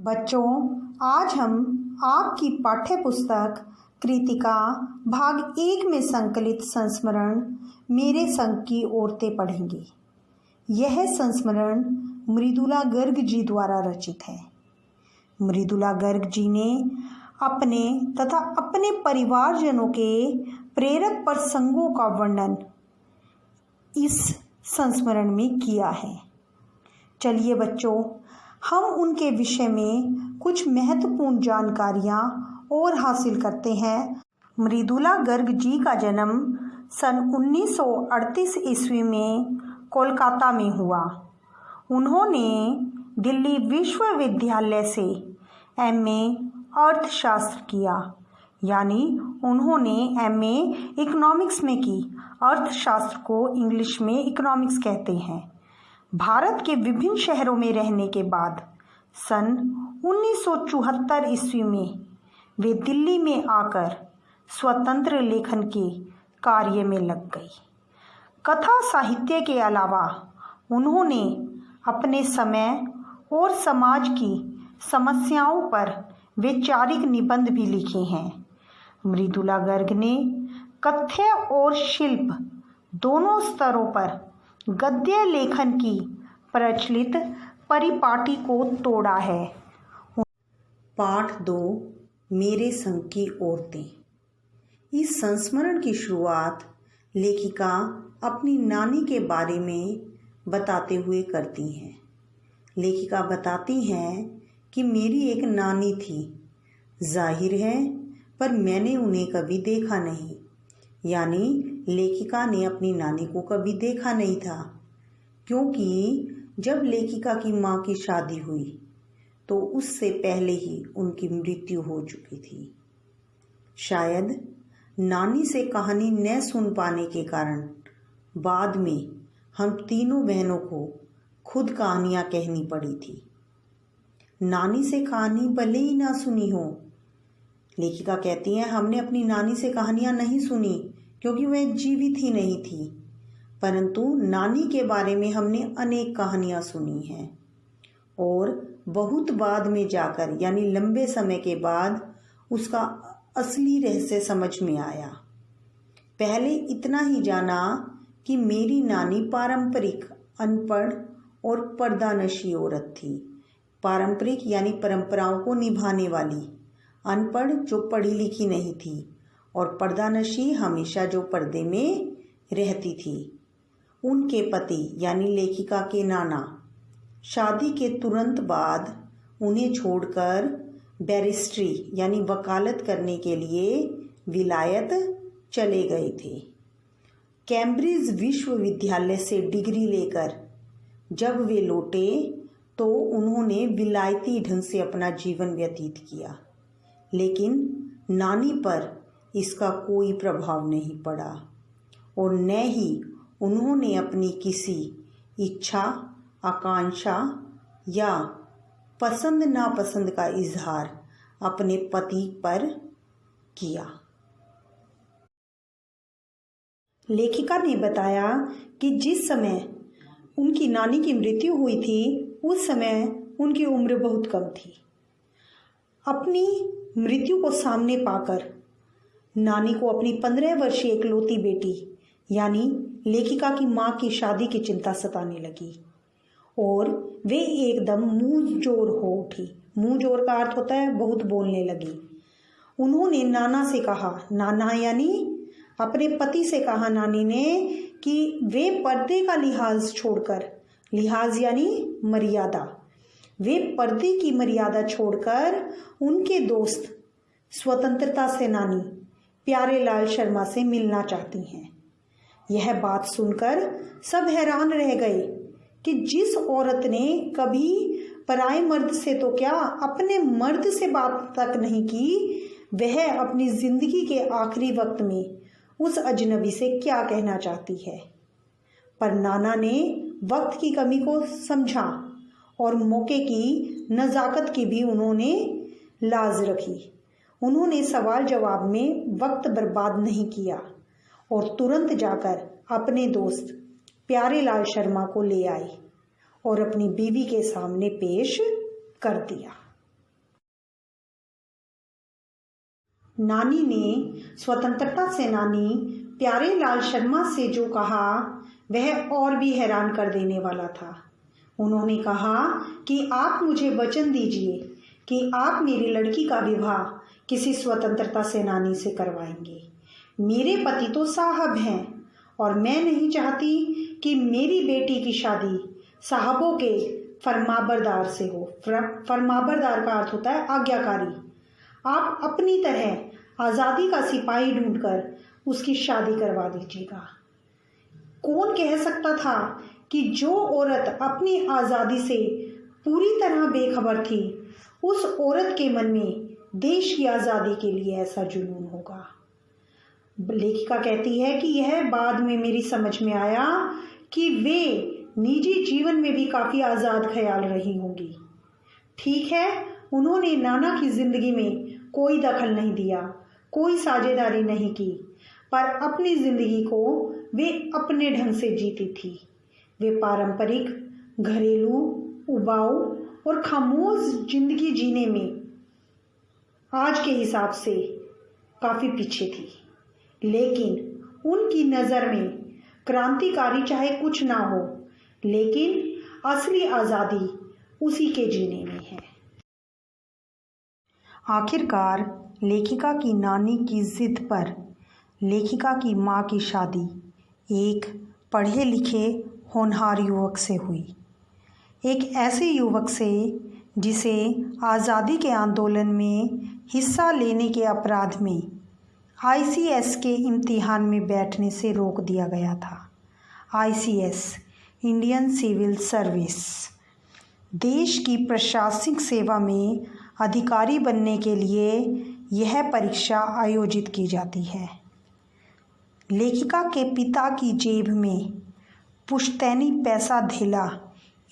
बच्चों, आज हम आपकी पाठ्य पुस्तक कृतिका भाग 1 में संकलित संस्मरण मेरे संग की औरतें पढ़ेंगे। यह संस्मरण मृदुला गर्ग जी द्वारा रचित है। मृदुला गर्ग जी ने अपने तथा अपने परिवारजनों के प्रेरक प्रसंगों का वर्णन इस संस्मरण में किया है। चलिए बच्चों, हम उनके विषय में कुछ महत्वपूर्ण जानकारियाँ और हासिल करते हैं। मृदुला गर्ग जी का जन्म सन 1938 ईस्वी में कोलकाता में हुआ। उन्होंने दिल्ली विश्वविद्यालय से एमए अर्थशास्त्र किया, यानी उन्होंने एमए इकोनॉमिक्स में की। अर्थशास्त्र को इंग्लिश में इकोनॉमिक्स कहते हैं। भारत के विभिन्न शहरों में रहने के बाद सन 1974 ईस्वी में वे दिल्ली में आकर स्वतंत्र लेखन के कार्य में लग गई। कथा साहित्य के अलावा उन्होंने अपने समय और समाज की समस्याओं पर वैचारिक निबंध भी लिखे हैं। मृदुला गर्ग ने कथ्य और शिल्प दोनों स्तरों पर गद्य लेखन की प्रचलित परिपाटी को तोड़ा है। पाठ 2 मेरे संग की औरतें। इस संस्मरण की शुरुआत लेखिका अपनी नानी के बारे में बताते हुए करती हैं। लेखिका बताती हैं कि मेरी एक नानी थी, जाहिर है, पर मैंने उन्हें कभी देखा नहीं। यानी लेखिका ने अपनी नानी को कभी देखा नहीं था, क्योंकि जब लेखिका की माँ की शादी हुई तो उससे पहले ही उनकी मृत्यु हो चुकी थी। शायद नानी से कहानी न सुन पाने के कारण बाद में हम तीनों बहनों को खुद कहानियाँ कहनी पड़ी थी। नानी से कहानी भले ही ना सुनी हो, लेखिका कहती हैं, हमने अपनी नानी से कहानियाँ नहीं सुनी क्योंकि वह जीवित ही नहीं थी, परंतु नानी के बारे में हमने अनेक कहानियाँ सुनी हैं और बहुत बाद में जाकर, यानी लंबे समय के बाद, उसका असली रहस्य समझ में आया। पहले इतना ही जाना कि मेरी नानी पारंपरिक अनपढ़ और पर्दानशी औरत थी। पारंपरिक यानी परंपराओं को निभाने वाली, अनपढ़ जो पढ़ी लिखी नहीं थी, और पर्दानशी हमेशा जो पर्दे में रहती थी। उनके पति यानी लेखिका के नाना शादी के तुरंत बाद उन्हें छोड़कर बैरिस्ट्री यानी वकालत करने के लिए विलायत चले गए थे। कैम्ब्रिज विश्वविद्यालय से डिग्री लेकर जब वे लौटे तो उन्होंने विलायती ढंग से अपना जीवन व्यतीत किया, लेकिन नानी पर इसका कोई प्रभाव नहीं पड़ा और न ही उन्होंने अपनी किसी इच्छा, आकांक्षा या पसंद नापसंद का इजहार अपने पति पर किया। लेखिका ने बताया कि जिस समय उनकी नानी की मृत्यु हुई थी उस समय उनकी उम्र बहुत कम थी। अपनी मृत्यु को सामने पाकर नानी को अपनी 15 वर्षीय इकलौती बेटी यानी लेखिका की माँ की शादी की चिंता सताने लगी और वे एकदम मुंह जोर हो उठी। मुंह जोर का अर्थ होता है बहुत बोलने लगी। उन्होंने नाना से कहा, नाना यानी अपने पति से कहा नानी ने, कि वे पर्दे का लिहाज छोड़कर, लिहाज यानी मर्यादा, वे पर्दे की मर्यादा छोड़कर उनके दोस्त स्वतंत्रता सेनानी प्यारेलाल शर्मा से मिलना चाहती हैं। यह बात सुनकर सब हैरान रह गए कि जिस औरत ने कभी पराए मर्द से तो क्या अपने मर्द से बात तक नहीं की, वह अपनी जिंदगी के आखिरी वक्त में उस अजनबी से क्या कहना चाहती है। पर नाना ने वक्त की कमी को समझा और मौके की नज़ाकत की भी उन्होंने लाज रखी। उन्होंने सवाल जवाब में वक्त बर्बाद नहीं किया और तुरंत जाकर अपने दोस्त प्यारेलाल शर्मा को ले आई और अपनी बीवी के सामने पेश कर दिया। नानी ने स्वतंत्रता सेनानी प्यारेलाल शर्मा से जो कहा वह और भी हैरान कर देने वाला था। उन्होंने कहा कि आप मुझे वचन दीजिए कि आप मेरी लड़की का विवाह किसी स्वतंत्रता सेनानी से करवाएंगे। मेरे पति तो साहब हैं और मैं नहीं चाहती कि मेरी बेटी की शादी साहबों के फरमाबरदार से हो। फरमाबरदार का अर्थ होता है आज्ञाकारी। आप अपनी तरह आज़ादी का सिपाही ढूंढकर उसकी शादी करवा दीजिएगा। कौन कह सकता था कि जो औरत अपनी आज़ादी से पूरी तरह बेखबर थी, उस औरत के मन में देश की आज़ादी के लिए ऐसा जुनून होगा। लेखिका कहती है कि यह बाद में मेरी समझ में आया कि वे निजी जीवन में भी काफ़ी आज़ाद ख्याल रही होंगी। ठीक है, उन्होंने नाना की ज़िंदगी में कोई दखल नहीं दिया, कोई साझेदारी नहीं की, पर अपनी ज़िंदगी को वे अपने ढंग से जीती थी। वे पारंपरिक, घरेलू, उबाऊ और खामोश जिंदगी जीने में आज के हिसाब से काफ़ी पीछे थी, लेकिन उनकी नज़र में क्रांतिकारी चाहे कुछ ना हो, लेकिन असली आज़ादी उसी के जीने में है। आखिरकार लेखिका की नानी की जिद पर लेखिका की माँ की शादी एक पढ़े लिखे होनहार युवक से हुई। एक ऐसे युवक से जिसे आज़ादी के आंदोलन में हिस्सा लेने के अपराध में ICS के इम्तिहान में बैठने से रोक दिया गया था। ICS, इंडियन सिविल सर्विस, देश की प्रशासनिक सेवा में अधिकारी बनने के लिए यह परीक्षा आयोजित की जाती है। लेखिका के पिता की जेब में पुश्तैनी पैसा धेला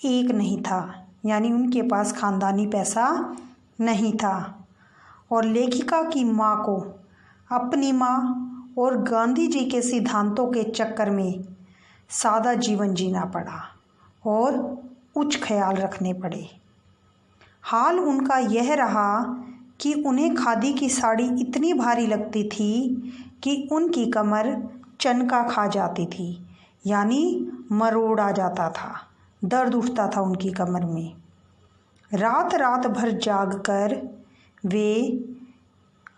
एक नहीं था, यानी उनके पास खानदानी पैसा नहीं था, और लेखिका की माँ को अपनी माँ और गांधी जी के सिद्धांतों के चक्कर में सादा जीवन जीना पड़ा और उच्च ख्याल रखने पड़े। हाल उनका यह रहा कि उन्हें खादी की साड़ी इतनी भारी लगती थी कि उनकी कमर चनका खा जाती थी, यानी मरोड़ आ जाता था, दर्द उठता था उनकी कमर में। रात रात भर जाग कर वे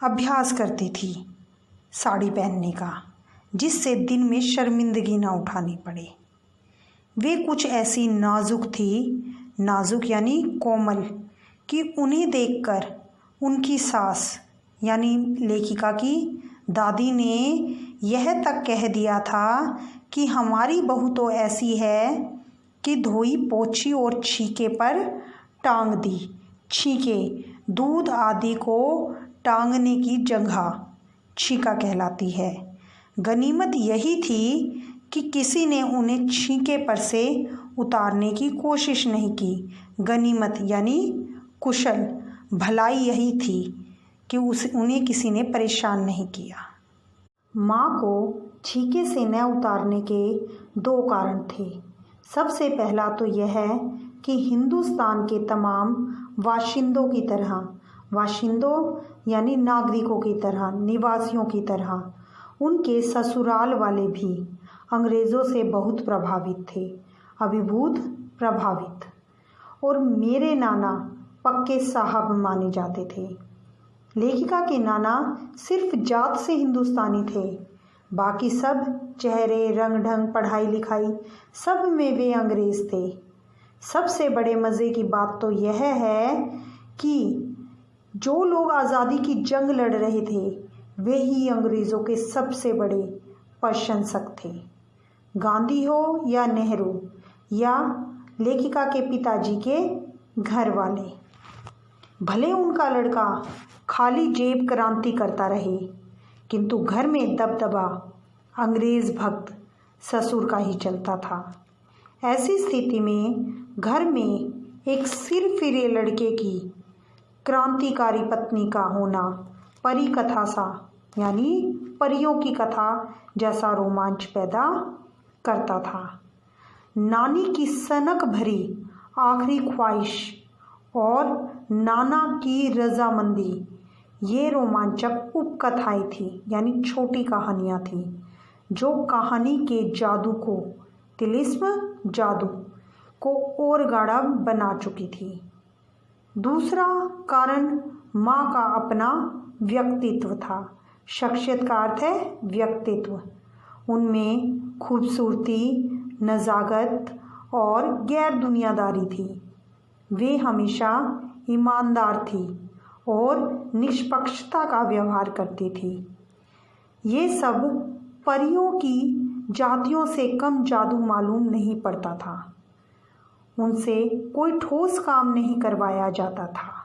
अभ्यास करती थी साड़ी पहनने का, जिससे दिन में शर्मिंदगी ना उठानी पड़े। वे कुछ ऐसी नाजुक थी, नाजुक यानी कोमल, कि उन्हें देखकर उनकी सास यानी लेखिका की दादी ने यह तक कह दिया था कि हमारी बहू तो ऐसी है कि धोई पोछी और छीके पर टांग दी। छीके दूध आदि को टांगने की जगह छीका कहलाती है। गनीमत यही थी कि किसी ने उन्हें छीके पर से उतारने की कोशिश नहीं की। गनीमत यानी कुशल, भलाई यही थी कि उन्हें किसी ने परेशान नहीं किया। माँ को छीके से न उतारने के दो कारण थे। सबसे पहला तो यह है कि हिंदुस्तान के तमाम वाशिंदों की तरह, वाशिंदों यानी नागरिकों की तरह, निवासियों की तरह उनके ससुराल वाले भी अंग्रेज़ों से बहुत प्रभावित थे, अभिभूत प्रभावित। और मेरे नाना पक्के साहब माने जाते थे। लेखिका के नाना सिर्फ जात से हिंदुस्तानी थे, बाकी सब चेहरे, रंग ढंग, पढ़ाई लिखाई सब में वे अंग्रेज़ थे। सबसे बड़े मज़े की बात तो यह है कि जो लोग आज़ादी की जंग लड़ रहे थे वे ही अंग्रेज़ों के सबसे बड़े प्रशंसक थे। गांधी हो या नेहरू या लेखिका के पिताजी के घर वाले, भले उनका लड़का खाली जेब क्रांति करता रहे, किंतु घर में दबदबा अंग्रेज़ भक्त ससुर का ही चलता था। ऐसी स्थिति में घर में एक सिरफिरे लड़के की क्रांतिकारी पत्नी का होना परी कथा सा, यानी परियों की कथा जैसा रोमांच पैदा करता था। नानी की सनक भरी आखिरी ख्वाहिश और नाना की रजामंदी ये रोमांचक उपकथाएं थी, यानी छोटी कहानियाँ थी, जो कहानी के जादू को, तिलिस्म जादू को और गाढ़ा बना चुकी थी। दूसरा कारण माँ का अपना व्यक्तित्व था। शख्सियत का अर्थ है व्यक्तित्व। उनमें खूबसूरती, नज़ाकत और गैर दुनियादारी थी। वे हमेशा ईमानदार थी और निष्पक्षता का व्यवहार करती थी। ये सब परियों की जातियों से कम जादू मालूम नहीं पड़ता था। उनसे कोई ठोस काम नहीं करवाया जाता था।